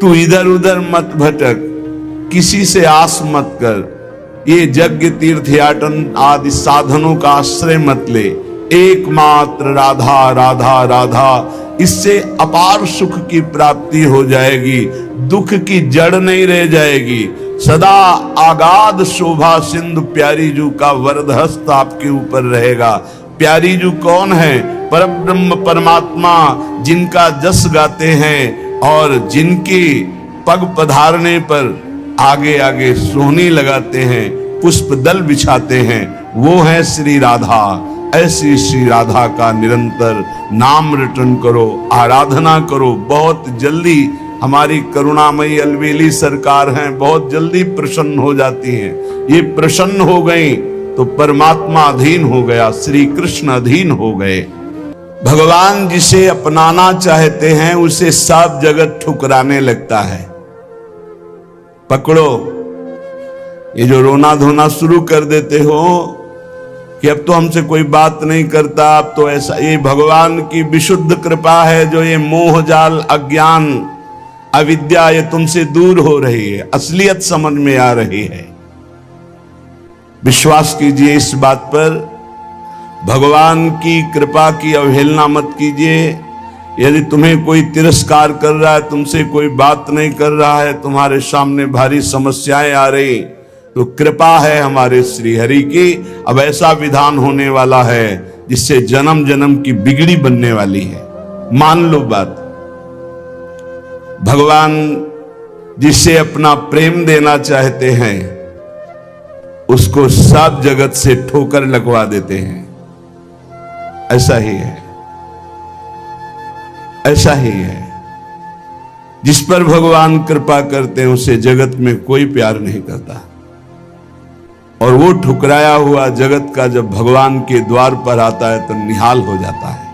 तू इधर उधर मत भटक, किसी से आस मत कर, ये यज्ञ तीर्थयाटन आदि साधनों का आश्रय मत ले, एकमात्र राधा राधा राधा, इससे अपार सुख की प्राप्ति हो जाएगी, दुख की जड़ नहीं रह जाएगी। सदा आगाध शोभा सिंधु प्यारी जू का वरदहस्त आपके ऊपर रहेगा। प्यारी जू कौन है? परब्रह्म परमात्मा, जिनका जस गाते हैं और जिनकी पग पधारने पर आगे आगे सोहनी लगाते हैं, पुष्प दल बिछाते हैं, वो है श्री राधा। ऐसी श्री राधा का निरंतर नाम रटन करो, आराधना करो। बहुत जल्दी हमारी करुणामयी अलवेली सरकार हैं, बहुत जल्दी प्रसन्न हो जाती हैं। ये प्रसन्न हो गई तो परमात्मा अधीन हो गया, श्री कृष्ण अधीन हो गए। भगवान जिसे अपनाना चाहते हैं उसे सब जगत ठुकराने लगता है। पकड़ो, ये जो रोना धोना शुरू कर देते हो कि अब तो हमसे कोई बात नहीं करता, अब तो ऐसा, ये भगवान की विशुद्ध कृपा है जो ये मोह जाल अज्ञान अविद्या ये तुमसे दूर हो रही है, असलियत समझ में आ रही है। विश्वास कीजिए इस बात पर, भगवान की कृपा की अवहेलना मत कीजिए। यदि तुम्हें कोई तिरस्कार कर रहा है, तुमसे कोई बात नहीं कर रहा है, तुम्हारे सामने भारी समस्याएं आ रही, तो कृपा है हमारे श्री हरि की। अब ऐसा विधान होने वाला है जिससे जन्म जन्म की बिगड़ी बनने वाली है। मान लो बात। भगवान जिसे अपना प्रेम देना चाहते हैं उसको सब जगत से ठोकर लगवा देते हैं। ऐसा ही है, ऐसा ही है। जिस पर भगवान कृपा करते हैं उसे जगत में कोई प्यार नहीं करता, और वो ठुकराया हुआ जगत का जब भगवान के द्वार पर आता है तो निहाल हो जाता है।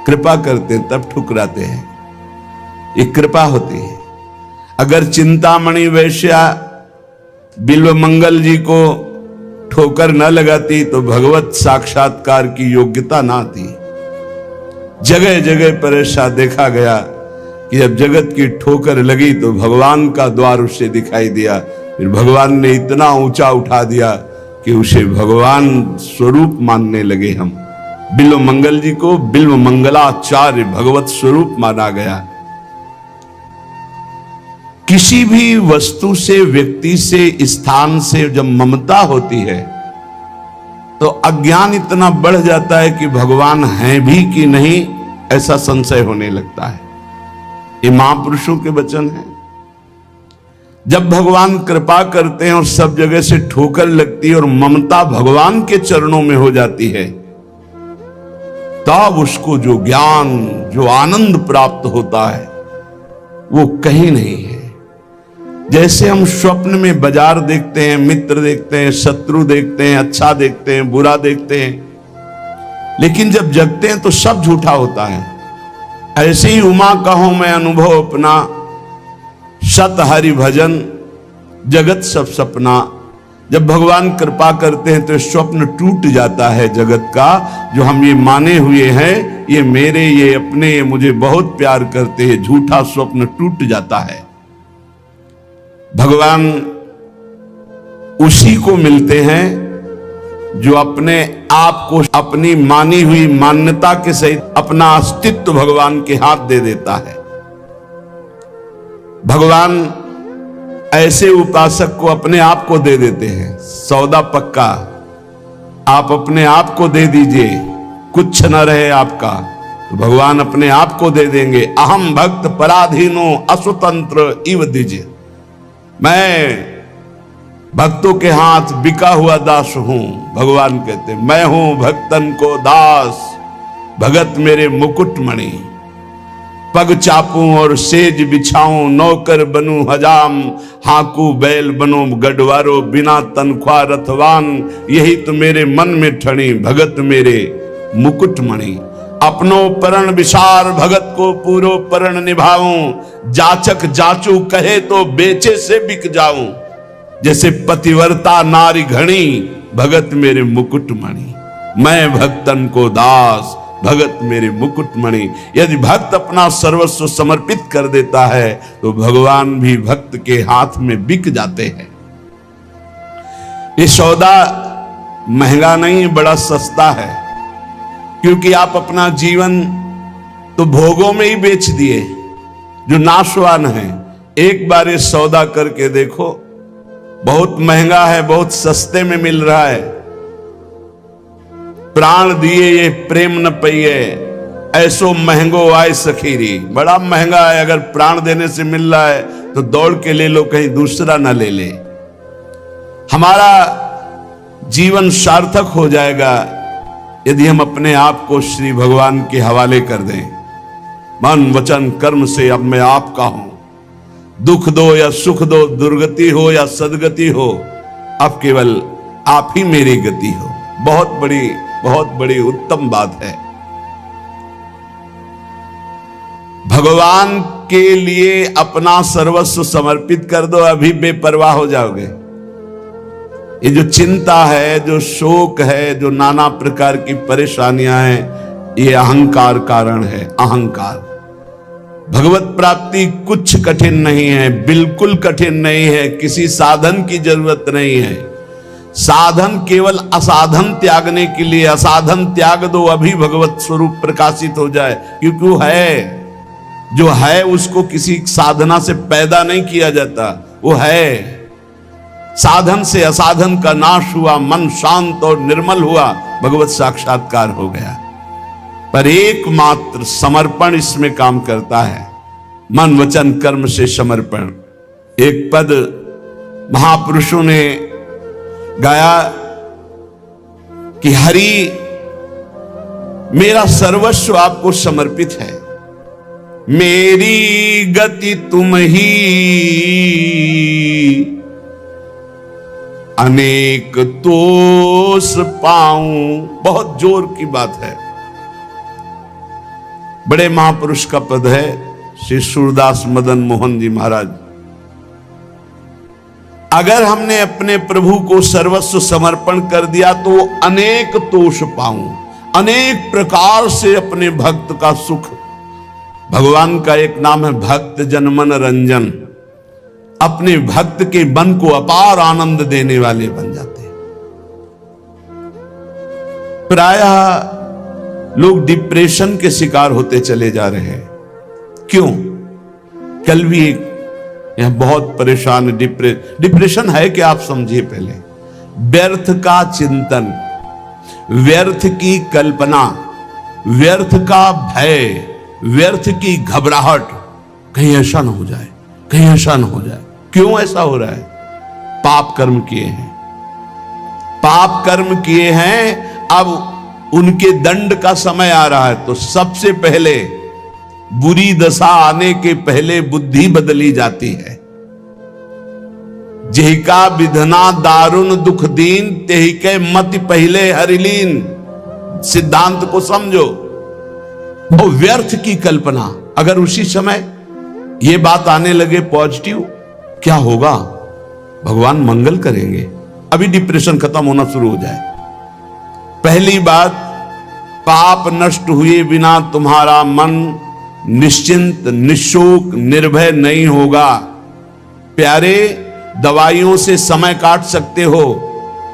कृपा करते हैं तब ठुकराते हैं, ये कृपा होती है। अगर चिंतामणि वैश्या बिल्व मंगल जी को ठोकर न लगाती तो भगवत साक्षात्कार की योग्यता ना आती। जगह जगह पर ऐसा देखा गया कि जब जगत की ठोकर लगी तो भगवान का द्वार उसे दिखाई दिया, फिर भगवान ने इतना ऊंचा उठा दिया कि उसे भगवान स्वरूप मानने लगे हम। बिल्व मंगल जी को बिल्व मंगलाचार्य भगवत स्वरूप माना गया। किसी भी वस्तु से, व्यक्ति से, स्थान से जब ममता होती है तो अज्ञान इतना बढ़ जाता है कि भगवान हैं भी कि नहीं ऐसा संशय होने लगता है। ये महापुरुषों के वचन हैं। जब भगवान कृपा करते हैं और सब जगह से ठोकर लगती है और ममता भगवान के चरणों में हो जाती है, तब उसको जो ज्ञान, जो आनंद प्राप्त होता है वो कहीं नहीं है। जैसे हम स्वप्न में बाजार देखते हैं, मित्र देखते हैं, शत्रु देखते हैं, अच्छा देखते हैं, बुरा देखते हैं, लेकिन जब जगते हैं तो सब झूठा होता है। ऐसे ही उमा कहो मैं अनुभव अपना, सत हरि भजन जगत सब सपना। जब भगवान कृपा करते हैं तो स्वप्न टूट जाता है जगत का, जो हम ये माने हुए हैं ये मेरे, ये अपने, ये मुझे बहुत प्यार करते हैं, झूठा स्वप्न टूट जाता है। भगवान उसी को मिलते हैं जो अपने आप को अपनी मानी हुई मान्यता के सहित अपना अस्तित्व भगवान के हाथ दे देता है। भगवान ऐसे उपासक को अपने आप को दे देते हैं। सौदा पक्का, आप अपने आप को दे दीजिए, कुछ न रहे आपका, तो भगवान अपने आप को दे देंगे। अहम भक्त पराधीनो असुतंत्र इव दीजिए, मैं भक्तों के हाथ बिका हुआ दास हूं। भगवान कहते मैं हूं भक्तन को दास, भगत मेरे मुकुटमणि। पग चापूं और सेज बिछाऊं, नौकर बनूं हजाम, हाकू बैल बनो गढ़वारो, बिना तनख्वाह रथवान। यही तो मेरे मन में ठणी, भगत मेरे मुकुटमणि। अपनो परण विसार, भगत को पूरो परण निभाऊं। जाचक जाचू कहे तो बेचे से बिक जाऊं। जैसे पतिव्रता नारी घणी, भगत मेरे मुकुटमणि। मैं भक्तन को दास, भगत मेरे मुकुटमणि। यदि भक्त अपना सर्वस्व समर्पित कर देता है तो भगवान भी भक्त के हाथ में बिक जाते हैं। ये सौदा महंगा नहीं, बड़ा सस्ता है, क्योंकि आप अपना जीवन तो भोगों में ही बेच दिए जो नाशवान है। एक बार ये सौदा करके देखो, बहुत महंगा है, बहुत सस्ते में मिल रहा है। प्राण दिए ये प्रेम न पइए, ऐसो महंगो आय सखीरी। बड़ा महंगा है, अगर प्राण देने से मिल रहा है तो दौड़ के ले लो, कहीं दूसरा ना ले ले। हमारा जीवन सार्थक हो जाएगा यदि हम अपने आप को श्री भगवान के हवाले कर दें। मन वचन कर्म से अब मैं आपका हूं। दुख दो या सुख दो, दुर्गति हो या सदगति हो, अब केवल आप ही मेरी गति हो। बहुत बड़ी उत्तम बात है। भगवान के लिए अपना सर्वस्व समर्पित कर दो, अभी बेपरवाह हो जाओगे। ये जो चिंता है, जो शोक है, जो नाना प्रकार की परेशानियां हैं, ये अहंकार कारण है। अहंकार। भगवत प्राप्ति कुछ कठिन नहीं है, बिल्कुल कठिन नहीं है, किसी साधन की जरूरत नहीं है। साधन केवल असाधन त्यागने के लिए। असाधन त्याग दो, अभी भगवत स्वरूप प्रकाशित हो जाए, क्योंकि वो है, जो है उसको किसी साधना से पैदा नहीं किया जाता, वो है। साधन से असाधन का नाश हुआ, मन शांत और निर्मल हुआ, भगवत साक्षात्कार हो गया। पर एकमात्र समर्पण इसमें काम करता है। मन वचन कर्म से समर्पण। एक पद महापुरुषों ने गाया कि हरि मेरा सर्वस्व आपको समर्पित है, मेरी गति तुम ही, अनेक तोष पाऊं। बहुत जोर की बात है। बड़े महापुरुष का पद है, श्री सूरदास मदन मोहन जी महाराज। अगर हमने अपने प्रभु को सर्वस्व समर्पण कर दिया तो अनेक तोष पाऊं, अनेक प्रकार से अपने भक्त का सुख। भगवान का एक नाम है भक्त जनमन रंजन। अपने भक्त के मन को अपार आनंद देने वाले बन जाते हैं। प्रायः लोग डिप्रेशन के शिकार होते चले जा रहे हैं। क्यों? कल भी एक यह बहुत परेशान। डिप्रेशन है कि आप समझिए पहले। व्यर्थ का चिंतन, व्यर्थ की कल्पना, व्यर्थ का भय, व्यर्थ की घबराहट, कहीं ऐसा ना हो जाए, कहीं ऐसा ना हो जाए। क्यों ऐसा हो रहा है? पाप कर्म किए हैं, पाप कर्म किए हैं। अब उनके दंड का समय आ रहा है, तो सबसे पहले बुरी दशा आने के पहले बुद्धि बदली जाती है। जेहिका विधना दारुण दुख दीन, तेहि के मति पहले हरिलीन। सिद्धांत को समझो। वो व्यर्थ की कल्पना, अगर उसी समय ये बात आने लगे पॉजिटिव, क्या होगा? भगवान मंगल करेंगे। अभी डिप्रेशन खत्म होना शुरू हो जाए। पहली बात, पाप नष्ट हुए बिना तुम्हारा मन निश्चिंत, निशोक, निर्भय नहीं होगा। प्यारे, दवाइयों से समय काट सकते हो,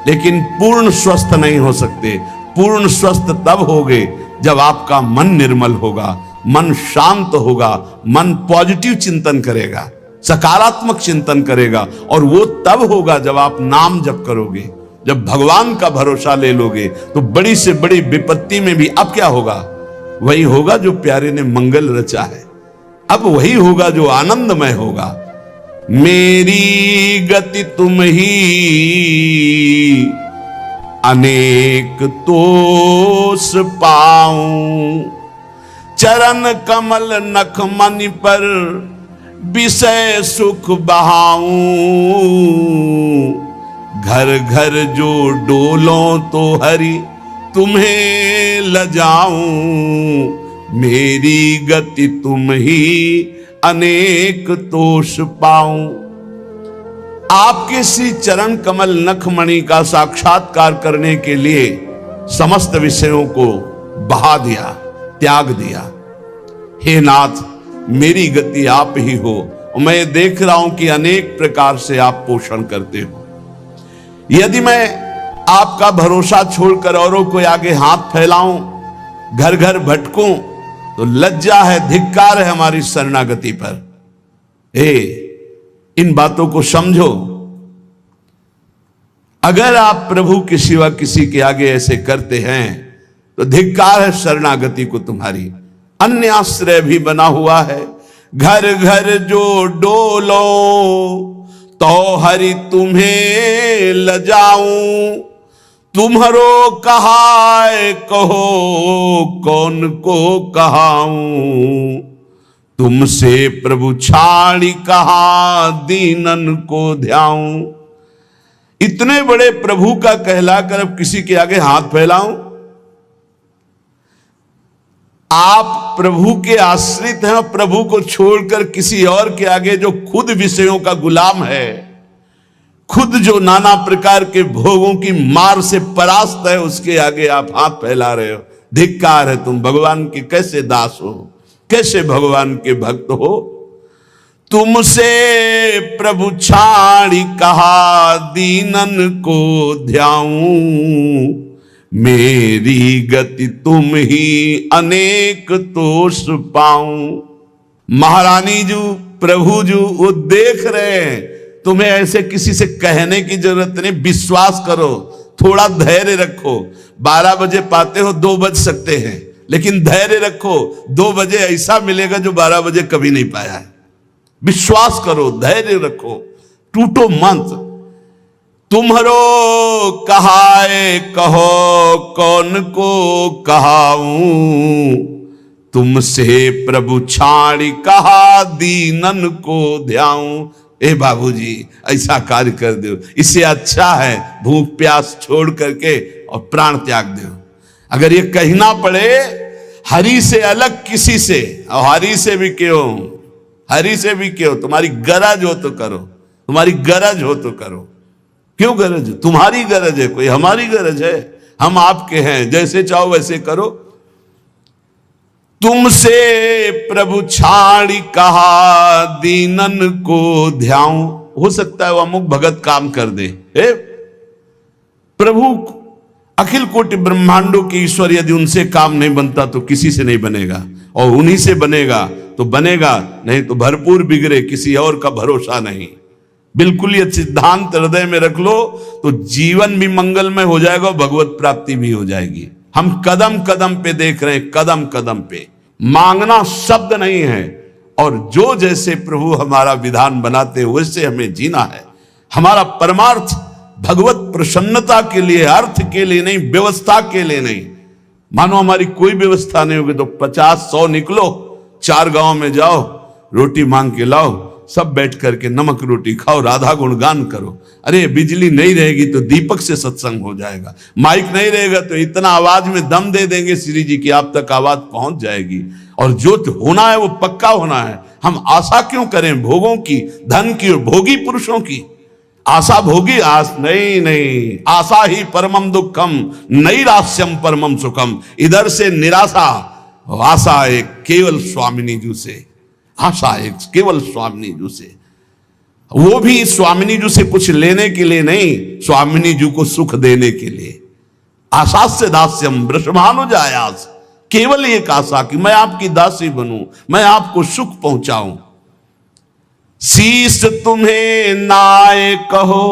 लेकिन पूर्ण स्वस्थ नहीं हो सकते। पूर्ण स्वस्थ तब होगे जब आपका मन निर्मल होगा, मन शांत होगा, मन पॉजिटिव चिंतन करेगा, सकारात्मक चिंतन करेगा। और वो तब होगा जब आप नाम जप करोगे, जब भगवान का भरोसा ले लोगे। तो बड़ी से बड़ी विपत्ति में भी अब क्या होगा? वही होगा जो प्यारे ने मंगल रचा है। अब वही होगा जो आनंदमय होगा। मेरी गति तुम ही, अनेक तोष पाऊं। चरण कमल नख मनि पर, विषय सुख बहाऊं। घर घर जो डोलों तो हरि तुम्हें लजाऊं। मेरी गति तुम ही, अनेक तोष पाऊं। आपके श्री चरण कमल नखमणि का साक्षात्कार करने के लिए समस्त विषयों को बहा दिया। त्याग दिया। हे नाथ, मेरी गति आप ही हो, और मैं देख रहा हूं कि अनेक प्रकार से आप पोषण करते हो। यदि मैं आपका भरोसा छोड़कर औरों को आगे हाथ फैलाऊं, घर घर भटकूं, तो लज्जा है, धिक्कार है हमारी शरणागति पर। इन बातों को समझो। अगर आप प्रभु के सिवा किसी के आगे ऐसे करते हैं तो धिक्कार है शरणागति को तुम्हारी। अन्य आश्रय भी बना हुआ है। घर घर जो डोलो तो हरि तुम्हें लजाऊं, तुम्हारो कहाय कहो कौन को कहाऊं, तुमसे प्रभु छाड़ी कहा दीनन को ध्याऊं। इतने बड़े प्रभु का कहलाकर अब किसी के आगे हाथ फैलाऊं? आप प्रभु के आश्रित हैं और प्रभु को छोड़कर किसी और के आगे, जो खुद विषयों का गुलाम है, खुद जो नाना प्रकार के भोगों की मार से परास्त है, उसके आगे आप हाथ फैला रहे हो। धिक्कार है, तुम भगवान के कैसे दास हो, कैसे भगवान के भक्त हो। तुमसे प्रभु छाड़ी कहा दीनन को ध्याऊं, मेरी गति तुम ही अनेक तोष पाऊं। महारानी जी, प्रभु जी वो देख रहे हैं, तुम्हें ऐसे किसी से कहने की जरूरत नहीं। विश्वास करो, थोड़ा धैर्य रखो। 12 बजे पाते हो, 2 बज सकते हैं, लेकिन धैर्य रखो। 2 बजे ऐसा मिलेगा जो 12 बजे कभी नहीं पाया है। विश्वास करो, धैर्य रखो, टूटो मत। तुम्हारो कहाए कहो कौन को कहाऊं, तुमसे प्रभु छाड़ी कहा दीनन को ध्याऊं। ए बाबूजी, ऐसा कार्य कर दो, इससे अच्छा है भूख प्यास छोड़ करके और प्राण त्याग दो। अगर ये कहना पड़े हरि से अलग किसी से, और हरि से भी क्यों, हरि से भी क्यों, तुम्हारी गरज हो तो करो, तुम्हारी गरज हो तो करो। क्यों गरज? तुम्हारी गरज है, कोई हमारी गरज है? हम आपके हैं, जैसे चाहो वैसे करो। तुमसे प्रभु छाड़ी कहा दीनन को ध्याऊं। हो सकता है वो अमुक भगत काम कर दे। प्रभु अखिल कोटि ब्रह्मांडों के ईश्वर, यदि उनसे काम नहीं बनता तो किसी से नहीं बनेगा, और उन्हीं से बनेगा तो बनेगा, नहीं तो भरपूर बिगड़े, किसी और का भरोसा नहीं। बिल्कुल ये सिद्धांत हृदय में रख लो तो जीवन भी मंगलमय हो जाएगा और भगवत प्राप्ति भी हो जाएगी। हम कदम कदम पे देख रहे हैं, कदम कदम पे। मांगना शब्द नहीं है, और जो जैसे प्रभु हमारा विधान बनाते हैं वैसे हमें जीना है। हमारा परमार्थ भगवत प्रसन्नता के लिए, अर्थ के लिए नहीं, व्यवस्था के लिए नहीं। मानो हमारी कोई व्यवस्था नहीं होगी तो 50-100 निकलो, 4 गांव में जाओ, रोटी मांग के लाओ, सब बैठ करके नमक रोटी खाओ, राधा गुणगान करो। अरे बिजली नहीं रहेगी तो दीपक से सत्संग हो जाएगा, माइक नहीं रहेगा तो इतना आवाज में दम दे देंगे श्री जी की आप तक आवाज पहुंच जाएगी। और जो होना है वो पक्का होना है। हम आशा क्यों करें भोगों की, धन की और भोगी पुरुषों की? आशा भोगी आस नहीं, आशा ही परमम दुखम, नैराश्यम परमम सुखम। इधर से निराशा, आशा एक केवल स्वामिनी जी से, आशा एक केवल स्वामिनी जी से, वो भी स्वामिनी जी से कुछ लेने के लिए नहीं, स्वामिनी जी को सुख देने के लिए। आशा से दास्यम वृषभानुजायास, केवल एक आशा कि मैं आपकी दासी बनूं, मैं आपको सुख पहुंचाऊं। शीश तुम्हें नाय कहो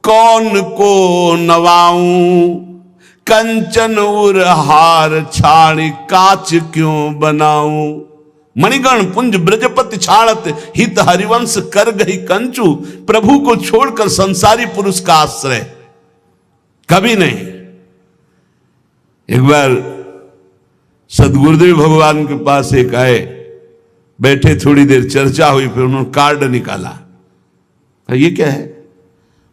कौन को नवाऊं, कंचन उर हार छाड़ कांच क्यों बनाऊं। मणिगण पुंज ब्रजपति छाड़त हित हरिवंश कर गई कंचू। प्रभु को छोड़कर संसारी पुरुष का आश्रय कभी नहीं। एक बार सदगुरुदेव भगवान के पास एक आए, बैठे, थोड़ी देर चर्चा हुई, फिर उन्होंने कार्ड निकाला। ये क्या है?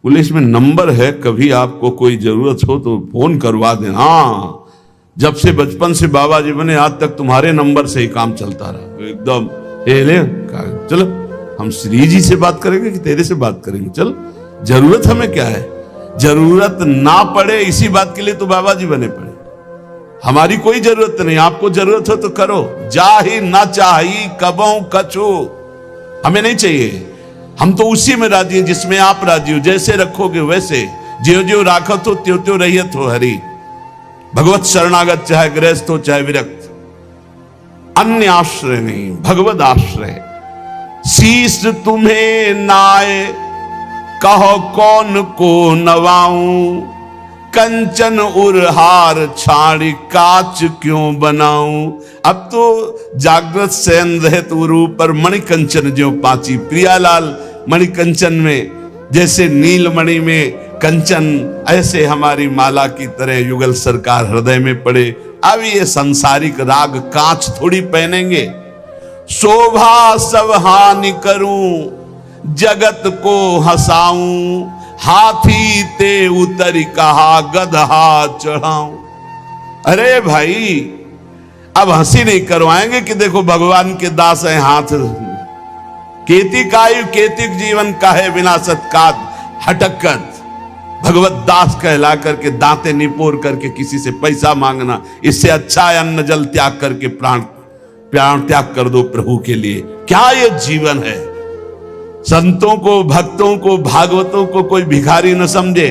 बोले इसमें नंबर है, कभी आपको कोई जरूरत हो तो फोन करवा देना। हाँ, जब से बचपन से बाबा जी बने आज तक तुम्हारे नंबर से ही काम चलता रहा। एकदम ले चलो, हम श्री जी से बात करेंगे कि तेरे से बात करेंगे? चल, जरूरत हमें क्या है? जरूरत ना पड़े इसी बात के लिए तो बाबा जी बने पड़े। हमारी कोई जरूरत नहीं, आपको जरूरत हो तो करो। जाही ना चाही कबों कछु, हमें नहीं चाहिए। हम तो उसी में राजी हैं जिसमें आप राजी हो। जैसे रखोगे वैसे, ज्यो ज्यो राखत हो त्यों त्यों रहियत हो हरि। भगवत शरणागत चाहे गृहस्थ हो चाहे विरक्त, अन्य आश्रय नहीं, भगवत आश्रय। शीश तुम्हें नाय कहो कौन को नवाऊं, कंचन उरहार छाड़ी काच क्यों बनाऊं। अब तो जागृत शयन रहत उरु पर मणि कंचन ज्यों पाची। प्रियालाल मणि कंचन में जैसे नीलमणि में कंचन, ऐसे हमारी माला की तरह युगल सरकार हृदय में पड़े। अब ये सांसारिक राग कांच थोड़ी पहनेंगे। शोभा सब हानि करूं जगत को हंसाऊं, हाथी ते उतर कहा गदहा चढ़ाऊं। अरे भाई, अब हंसी नहीं करवाएंगे कि देखो भगवान के दास हैं हाथ। केति कायु केतिक जीवन काहे विनाशत काद हटकत। भगवत दास कहला करके दांते निपोर करके किसी से पैसा मांगना, इससे अच्छा है अन्न जल त्याग करके प्राण त्याग कर दो प्रभु के लिए। क्या ये जीवन है। संतों को, भक्तों को, भागवतों को कोई भिखारी न समझे।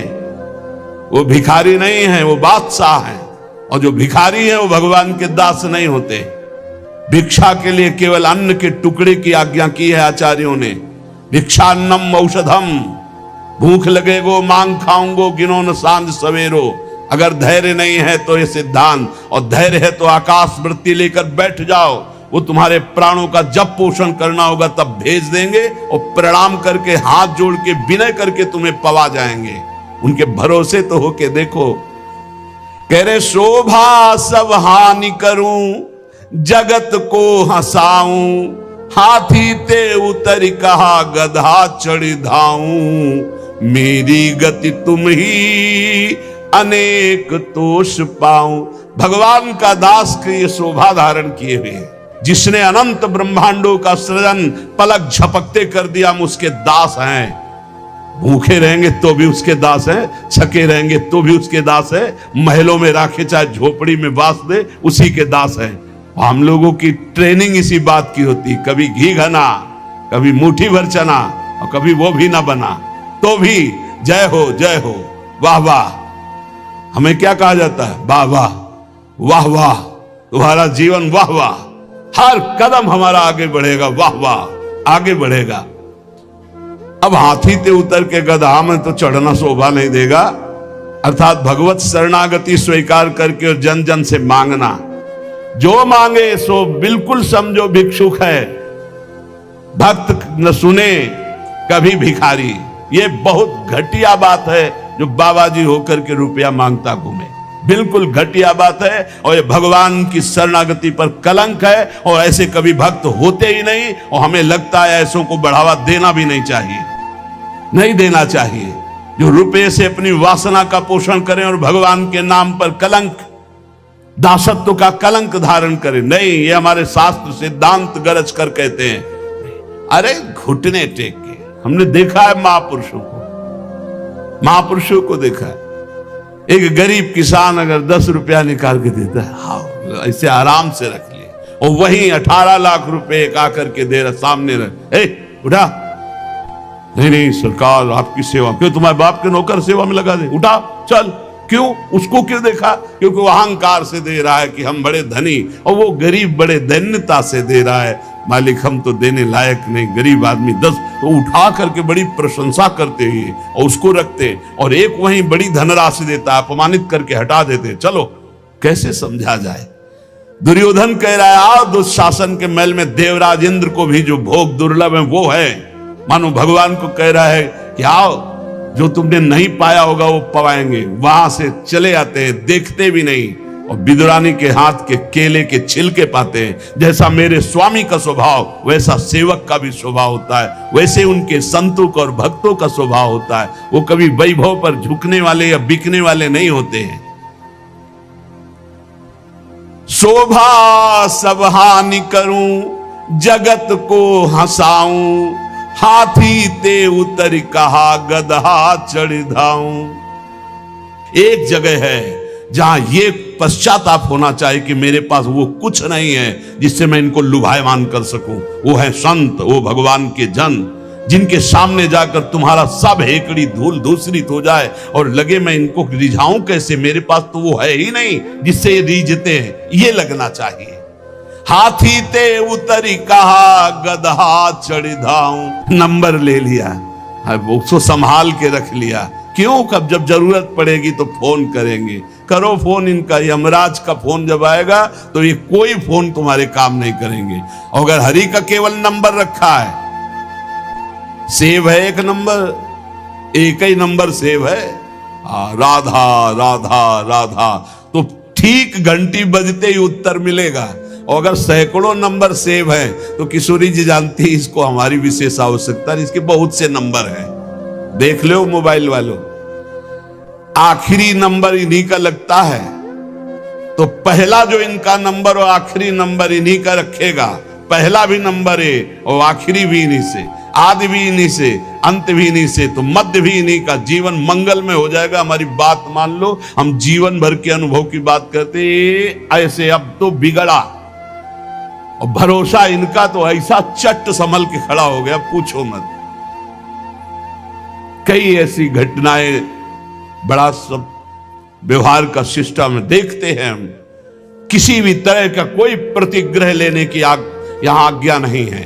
वो भिखारी नहीं है, वो बादशाह है। और जो भिखारी है वो भगवान के दास नहीं होते। भिक्षा के लिए केवल अन्न के टुकड़े की आज्ञा की है आचार्यों ने। भिक्षान्नम औषधम, भूख लगेगो मांग खाऊंगो गिनो न सांझ सवेरो। अगर धैर्य नहीं है तो ये सिद्धांत, और धैर्य है तो आकाश वृत्ति लेकर बैठ जाओ। वो तुम्हारे प्राणों का जब पोषण करना होगा तब भेज देंगे, और प्रणाम करके हाथ जोड़ के विनय करके तुम्हें पवा जाएंगे। उनके भरोसे तो होके देखो। कह रहे शोभा सब हानि करूं जगत को हंसाऊं, हाथी ते उतर कहा गधा चढ़ी धाऊं। मेरी गति तुम ही अनेक तोष पाऊं। भगवान का दास के ये शोभा धारण किए हुए, जिसने अनंत ब्रह्मांडों का सृजन पलक झपकते कर दिया, हम उसके दास हैं। भूखे रहेंगे तो भी उसके दास हैं, छके रहेंगे तो भी उसके दास हैं, महलों में राखे चाहे झोपड़ी में वास दे उसी के दास हैं। हम लोगों की ट्रेनिंग इसी बात की होती, कभी घी घना, कभी मुट्ठी भर चना, और कभी वो भी ना बना तो भी जय हो वाह वाह। हमें क्या कहा जाता है? वाह वाह वाह वाह, तुम्हारा जीवन वाह वाह, हर कदम हमारा आगे बढ़ेगा, वाह वाह आगे बढ़ेगा। अब हाथी ते उतर के गधा में तो चढ़ना शोभा नहीं देगा। अर्थात भगवत शरणागति स्वीकार करके और जन जन से मांगना, जो मांगे सो बिल्कुल समझो भिक्षुक है। भक्त न सुने कभी भिखारी, ये बहुत घटिया बात है जो बाबा जी होकर के रुपया मांगता घूमे। बिल्कुल घटिया बात है, और ये भगवान की शरणागति पर कलंक है। और ऐसे कभी भक्त होते ही नहीं, और हमें लगता है ऐसों को बढ़ावा देना भी नहीं चाहिए, नहीं देना चाहिए। जो रुपये से अपनी वासना का पोषण करें और भगवान के नाम पर कलंक, दासत्व का कलंक धारण करें, नहीं। ये हमारे शास्त्र सिद्धांत गरज कर कहते हैं। अरे घुटने टेक के, हमने देखा है महापुरुषों को देखा है। एक गरीब किसान अगर 10 रुपया निकाल के देता है, हाँ ऐसे आराम से रख लिए, और वहीं 18 लाख रुपए आकर के दे रहा सामने रख, उठा, नहीं सरकार आपकी सेवा, क्यों तुम्हारे बाप के नौकर सेवा में लगा दे, उठा चल। क्यों? उसको क्यों देखा? क्योंकि वो अहंकार से दे रहा है कि हम बड़े धनी, और वो गरीब बड़े दैन्यता से दे रहा है, मालिक हम तो देने लायक नहीं, गरीब आदमी 10, तो उठा करके बड़ी प्रशंसा करते हुए और उसको रखते, और एक वहीं बड़ी धनराशि देता, अपमानित करके हटा देते। चलो कैसे समझा जाए। दुर्योधन कह रहा है आओ दुशासन के महल में देवराज इंद्र को भी जो भोग दुर्लभ है वो है। मानो भगवान को कह रहा है कि आओ, जो तुमने नहीं पाया होगा वो पवाएंगे। वहां से चले आते हैं, देखते भी नहीं, और विदुरानी के हाथ के केले के छिलके पाते हैं। जैसा मेरे स्वामी का स्वभाव वैसा सेवक का भी स्वभाव होता है, वैसे उनके संतों का और भक्तों का स्वभाव होता है। वो कभी वैभव पर झुकने वाले या बिकने वाले नहीं होते हैं। शोभा सब हानि करूं जगत को हंसाऊं, हाथी ते उतर कहा गदहा चढ़ धाऊं। एक जगह है जहां ये पश्चाताप होना चाहिए कि मेरे पास वो कुछ नहीं है जिससे मैं इनको लुभायमान कर सकूं। वो है संत, वो भगवान के जन, जिनके सामने जाकर तुम्हारा सब हेकड़ी धूल धूसरित हो जाए और लगे मैं इनको रिझाऊं कैसे, मेरे पास तो वो है ही नहीं जिससे ये रिझते हैं, ये लगना चाहिए। हाथी ते उतरी कहा गदहा चढ़ी धाऊं, नंबर ले लिया, उसको संभाल के रख लिया। क्यों? कब जब जरूरत पड़ेगी तो फोन करेंगे। करो फोन इनका, यमराज का फोन जब आएगा तो ये कोई फोन तुम्हारे काम नहीं करेंगे। और अगर हरि का केवल नंबर रखा है, सेव है एक नंबर, एक ही नंबर सेव है, राधा राधा राधा, तो ठीक घंटी बजते ही उत्तर मिलेगा। और अगर सैकड़ों नंबर सेव है तो किशोरी जी जानती है इसको हमारी विशेष आवश्यकता है, इसके बहुत से नंबर हैं। देख लो मोबाइल वालों, आखिरी नंबर इन्हीं का लगता है, तो पहला जो इनका नंबर और आखिरी नंबर इन्हीं का रखेगा। पहला भी नंबर है और आखिरी भी इन्हीं से, आदि भी इन्हीं से, अंत भी इन्हीं से, तो मध्य भी इन्हीं का। जीवन मंगल में हो जाएगा। हमारी बात मान लो, हम जीवन भर के अनुभव की बात करते ऐसे, अब तो बिगड़ा और भरोसा इनका तो ऐसा चट संभल के खड़ा हो गया, पूछो मत। कई ऐसी घटनाएं बड़ा सब व्यवहार का सिस्टम देखते हैं हम। किसी भी तरह का कोई प्रतिग्रह लेने की यहां आज्ञा नहीं है,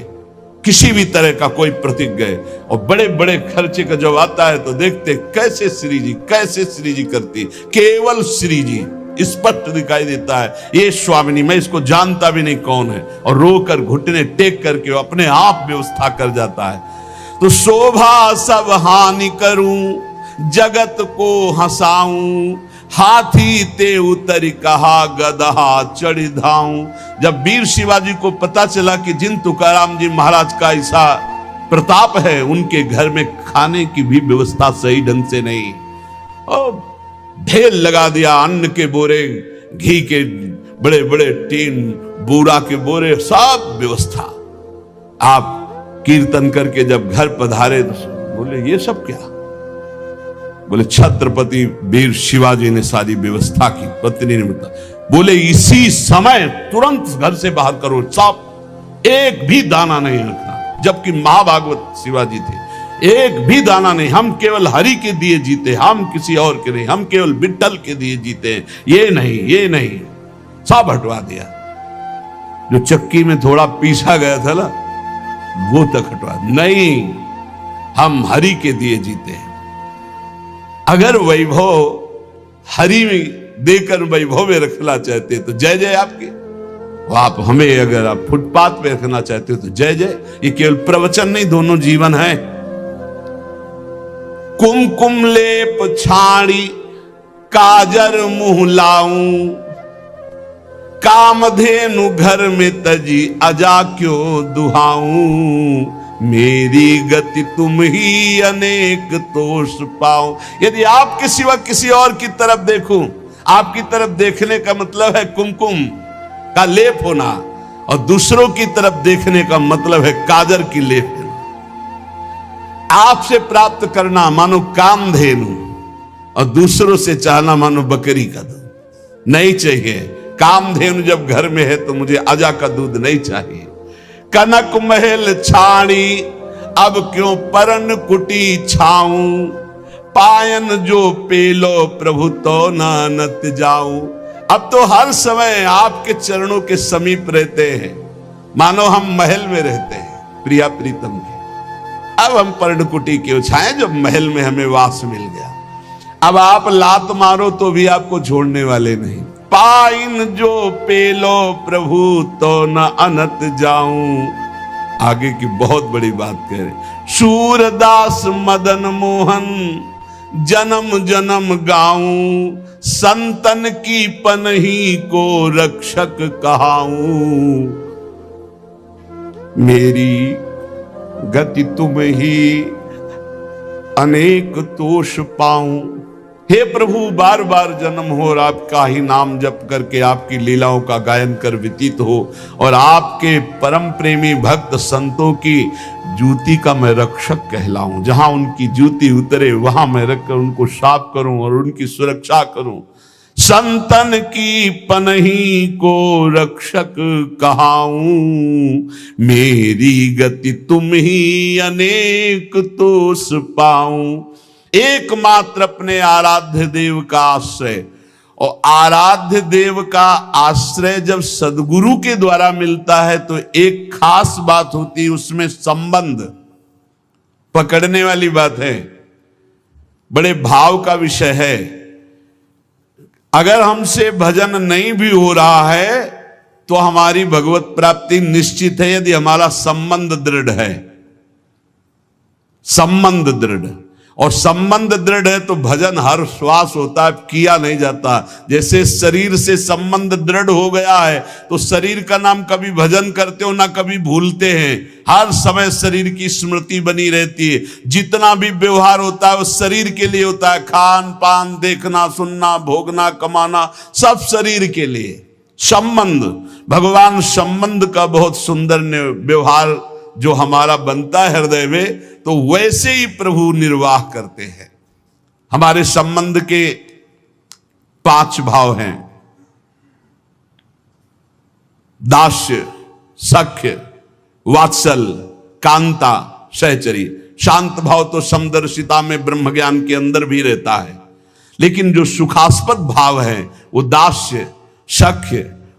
किसी भी तरह का कोई प्रतिग्रह। और बड़े बड़े खर्चे का जब आता है तो देखते कैसे श्री जी, कैसे श्री जी करती, केवल श्री जी स्पष्ट दिखाई देता है। ये स्वामिनी, मैं इसको जानता भी नहीं कौन है, और रोकर घुटने टेक करके अपने आप व्यवस्था कर जाता है। तो शोभा सब हानि करूं, जगत को हंसाऊं, हाथी ते उतरी कहा गदहा चढ़ी धाऊं। जब वीर शिवाजी को पता चला कि जिन तुकाराम जी महाराज का ऐसा प्रताप है, उनके घर में खाने की भी व्यवस्था सही ढंग से नहीं, और ढेर लगा दिया अन्न के बोरे, घी के बड़े बड़े टीन, बूरा के बोरे, सब व्यवस्था। आप कीर्तन करके जब घर पधारे तो बोले ये सब क्या? बोले छत्रपति वीर शिवाजी ने सारी व्यवस्था की। पत्नी ने बताया, बोले इसी समय तुरंत घर से बाहर करो, सब एक भी दाना नहीं रखना। जबकि महाभागवत शिवाजी थे, एक भी दाना नहीं। हम केवल हरि के दिए जीते, हम किसी और के नहीं, हम केवल विट्ठल के दिए जीते, ये नहीं, ये नहीं, सब हटवा दिया। जो चक्की में थोड़ा पीसा गया था ना, वो तक हटवा नहीं, हम हरि के दिए जीते हैं। अगर वैभव हरि में देकर वैभव में रखना चाहते तो जय जय आपके, आप हमें अगर आप फुटपाथ पे रखना चाहते हो तो जय जय। ये केवल प्रवचन नहीं, दोनों जीवन है। कुमकुम लेप छाड़ी काजर मुंह लाऊं, कामधेनु घर में तजी अजा क्यों दुहाऊं, मेरी गति तुम ही अनेक तोष पाऊं। यदि आपके सिवा किसी और की तरफ देखूं, आपकी तरफ देखने का मतलब है कुमकुम का लेप होना, और दूसरों की तरफ देखने का मतलब है काजर की लेप होना। आपसे प्राप्त करना मानो कामधेनु, और दूसरों से चाहना मानो बकरी का दूध। नहीं चाहिए। कामधेनु जब घर में है तो मुझे अजा का दूध नहीं चाहिए। कनक महल छाड़ी अब क्यों परन कुटी छाऊं, पायन जो पेलो प्रभु तो नानत जाऊं। अब तो हर समय आपके चरणों के समीप रहते हैं, मानो हम महल में रहते हैं प्रिया प्रीतम के। अब हम पर्णकुटी क्यों छाएं जब महल में हमें वास मिल गया। अब आप लात मारो तो भी आपको छोड़ने वाले नहीं। पाइन जो पेलो प्रभु तो न अनत जाऊं। आगे की बहुत बड़ी बात कह रहे। सूरदास मदन मोहन जन्म जन्म गाऊं, संतन की पनही को रक्षक कहाऊं, मेरी गति तुम ही अनेक तोष पाऊं। हे प्रभु, बार बार जन्म हो और आपका ही नाम जप करके आपकी लीलाओं का गायन कर व्यतीत हो, और आपके परम प्रेमी भक्त संतों की जूती का मैं रक्षक कहलाऊं। जहां उनकी जूती उतरे वहां मैं रखकर उनको साफ करूं और उनकी सुरक्षा करूं। संतन की पनही को रक्षक कहाऊं, मेरी गति तुम ही अनेक तोष पाऊं। एकमात्र अपने आराध्य देव का आश्रय, और आराध्य देव का आश्रय जब सदगुरु के द्वारा मिलता है तो एक खास बात होती है, उसमें संबंध पकड़ने वाली बात है, बड़े भाव का विषय है। अगर हमसे भजन नहीं भी हो रहा है तो हमारी भगवत प्राप्ति निश्चित है, यदि हमारा संबंध दृढ़ है। संबंध दृढ़, और संबंध दृढ़ है तो भजन हर श्वास होता है, किया नहीं जाता। जैसे शरीर से संबंध दृढ़ हो गया है तो शरीर का नाम कभी भजन करते हो ना कभी भूलते हैं, हर समय शरीर की स्मृति बनी रहती है। जितना भी व्यवहार होता है वो शरीर के लिए होता है, खान पान, देखना सुनना, भोगना कमाना, सब शरीर के लिए। संबंध, भगवान संबंध का बहुत सुंदर व्यवहार जो हमारा बनता है हृदय में, तो वैसे ही प्रभु निर्वाह करते हैं। हमारे संबंध के 5 भाव हैं, दास्य, सख्य, वात्सल्य, कांता, सहचरी। शांत भाव तो समदर्शिता में ब्रह्म ज्ञान के अंदर भी रहता है, लेकिन जो सुखास्पद भाव है वो दास्य, सख्य,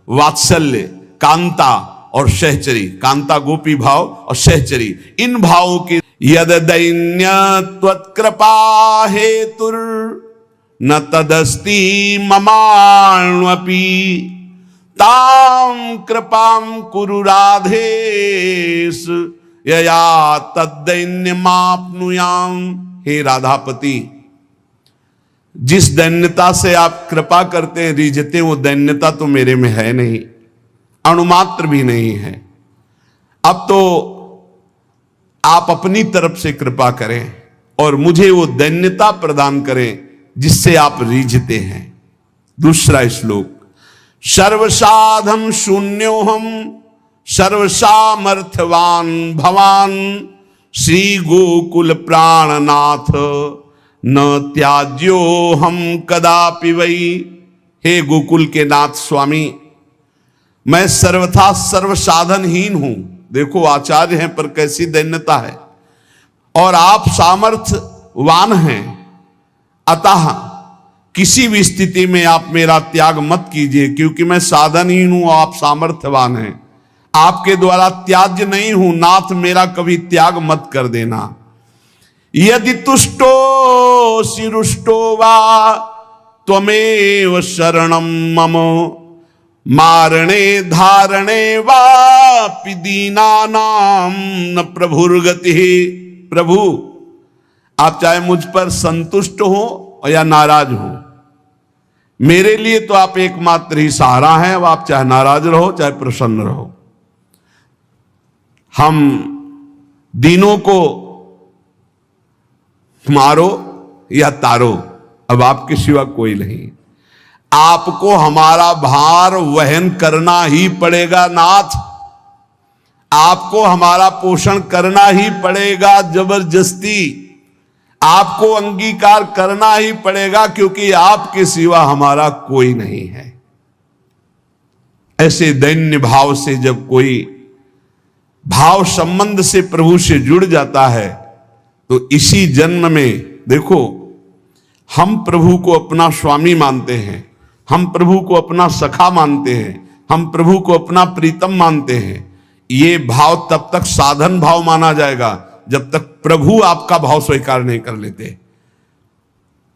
वात्सल्य, कांता और सहचरी। कांता गोपी भाव और सहचरी, इन भावों की यद दैन्य त्वत्कृपा हेतुर न तदस्ति ममाण्वपि, ताम कृपाम कुरु राधेश यया तद्दैन्यमाप्नुयाम। हे राधापति, जिस दैन्यता से आप कृपा करते हैं, रिझते हैं, वो दैन्यता तो मेरे में है नहीं, अणुमात्र भी नहीं है। अब तो आप अपनी तरफ से कृपा करें और मुझे वो दैन्यता प्रदान करें जिससे आप रीझते हैं। दूसरा श्लोक, सर्वसाधन शून्योहम सर्वसामर्थ्यवान भवान, श्री गोकुल प्राणनाथ न त्याज्यो हम कदापि वै। हे गोकुल के नाथ स्वामी, मैं सर्वथा सर्वसाधनहीन हूं। देखो आचार्य हैं पर कैसी दैन्यता है, और आप सामर्थ्यवान हैं, अतः किसी भी स्थिति में आप मेरा त्याग मत कीजिए, क्योंकि मैं साधनहीन हूं, आप सामर्थ्यवान हैं, आपके द्वारा त्याज्य नहीं हूं। नाथ मेरा कभी त्याग मत कर देना। यदि तुष्टो शिरुष्टो वा त्वमेव शरणम मम, मारणे धारणे वापि दीनानाम न प्रभुर्गति। प्रभु, आप चाहे मुझ पर संतुष्ट हो या नाराज हो, मेरे लिए तो आप एकमात्र ही सहारा हैं। अब आप चाहे नाराज रहो चाहे प्रसन्न रहो, हम दीनों को मारो या तारो, अब आपके सिवा कोई नहीं। आपको हमारा भार वहन करना ही पड़ेगा नाथ, आपको हमारा पोषण करना ही पड़ेगा जबरदस्ती, आपको अंगीकार करना ही पड़ेगा, क्योंकि आपके सिवा हमारा कोई नहीं है। ऐसे दैन्य भाव से जब कोई भाव संबंध से प्रभु से जुड़ जाता है तो इसी जन्म में, देखो, हम प्रभु को अपना स्वामी मानते हैं, हम प्रभु को अपना सखा मानते हैं, हम प्रभु को अपना प्रीतम मानते हैं। ये भाव तब तक साधन भाव माना जाएगा जब तक प्रभु आपका भाव स्वीकार नहीं कर लेते।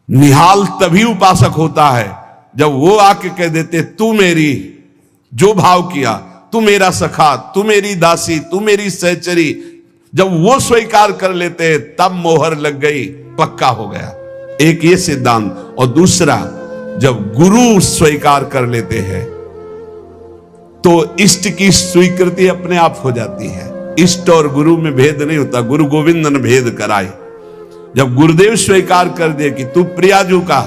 निहाल तभी उपासक होता है जब वो आके कह देते, तू मेरी, जो भाव किया, तू मेरा सखा, तू मेरी दासी, तू मेरी सहचरी, जब वो स्वीकार कर लेते हैं तब मोहर लग गई, पक्का हो गया। एक ये सिद्धांत। और दूसरा, जब गुरु स्वीकार कर लेते हैं तो इष्ट की स्वीकृति अपने आप हो जाती है। इष्ट और गुरु में भेद नहीं होता, गुरु गोविंद ने भेद कराए। जब गुरुदेव स्वीकार कर दे कि तू प्रियाजू का,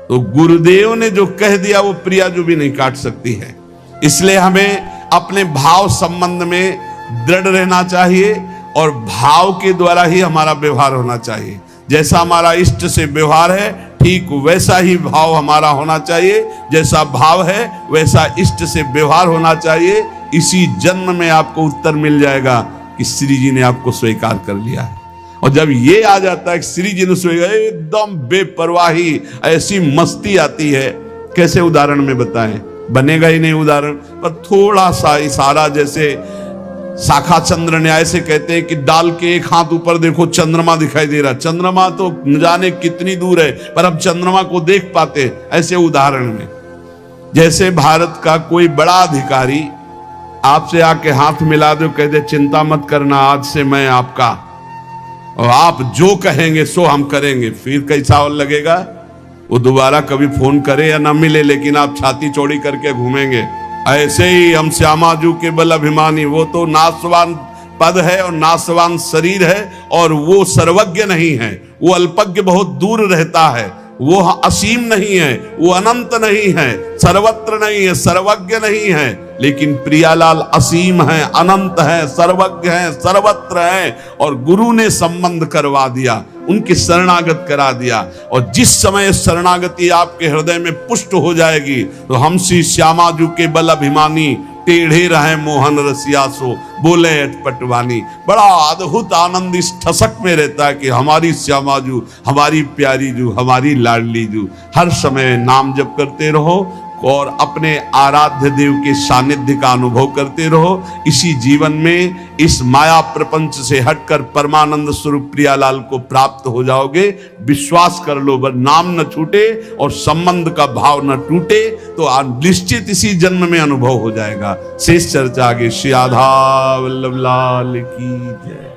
तो गुरुदेव ने जो कह दिया वो प्रियाजू भी नहीं काट सकती है। इसलिए हमें अपने भाव संबंध में दृढ़ रहना चाहिए और भाव के द्वारा ही हमारा व्यवहार होना चाहिए। जैसा हमारा इष्ट से व्यवहार है ठीक वैसा ही भाव हमारा होना चाहिए, जैसा भाव है वैसा इष्ट से व्यवहार होना चाहिए। इसी जन्म में आपको उत्तर मिल जाएगा कि श्री जी ने आपको स्वीकार कर लिया है। और जब ये आ जाता है कि श्री जी ने स्वीकार, एकदम बेपरवाही, ऐसी मस्ती आती है। कैसे उदाहरण में बताएं, बनेगा ही नहीं उदाहरण, पर थोड़ा सा इशारा, जैसे शाखा चंद्र न्याय से कहते हैं कि डाल के एक हाथ ऊपर देखो चंद्रमा दिखाई दे रहा। चंद्रमा तो न जाने कितनी दूर है, पर अब चंद्रमा को देख पाते। ऐसे उदाहरण में जैसे भारत का कोई बड़ा अधिकारी आपसे आके हाथ मिला दो, कह दे चिंता मत करना, आज से मैं आपका, और आप जो कहेंगे सो हम करेंगे, फिर कैसा और लगेगा? वो दोबारा कभी फोन करे या ना मिले, लेकिन आप छाती चौड़ी करके घूमेंगे। ऐसे ही हम श्यामाजू के बल अभिमानी, वो तो नाशवान पद है और नाशवान शरीर है, और वो सर्वज्ञ नहीं है, वो अल्पज्ञ बहुत दूर रहता है, वो असीम नहीं है, वो अनंत नहीं है, सर्वत्र नहीं है, सर्वज्ञ नहीं है, लेकिन प्रियालाल असीम है, अनंत है, सर्वज्ञ है, सर्वत्र है। और गुरु ने संबंध करवा दिया, उनकी शरणागत करा दिया। और जिस समय शरणागति आपके हृदय में पुष्ट हो जाएगी तो हम श्री श्यामाजू के बल अभिमानी, टेढ़े रहे मोहन रसिया सो बोले अटपटवानी। बड़ा अद्भुत आनंद इस ठसक में रहता है कि हमारी श्यामाजू, हमारी प्यारी जू, हमारी लाडली जू। हर समय नाम जप करते रहो और अपने आराध्य देव के सानिध्य का अनुभव करते रहो। इसी जीवन में इस माया प्रपंच से हटकर परमानंद स्वरूप प्रियालाल को प्राप्त हो जाओगे। विश्वास कर लो, बस नाम न छूटे और संबंध का भाव न टूटे तो निश्चित इसी जन्म में अनुभव हो जाएगा। शेष चर्चा आगे। श्री राधा वल्लभ लाल की जय।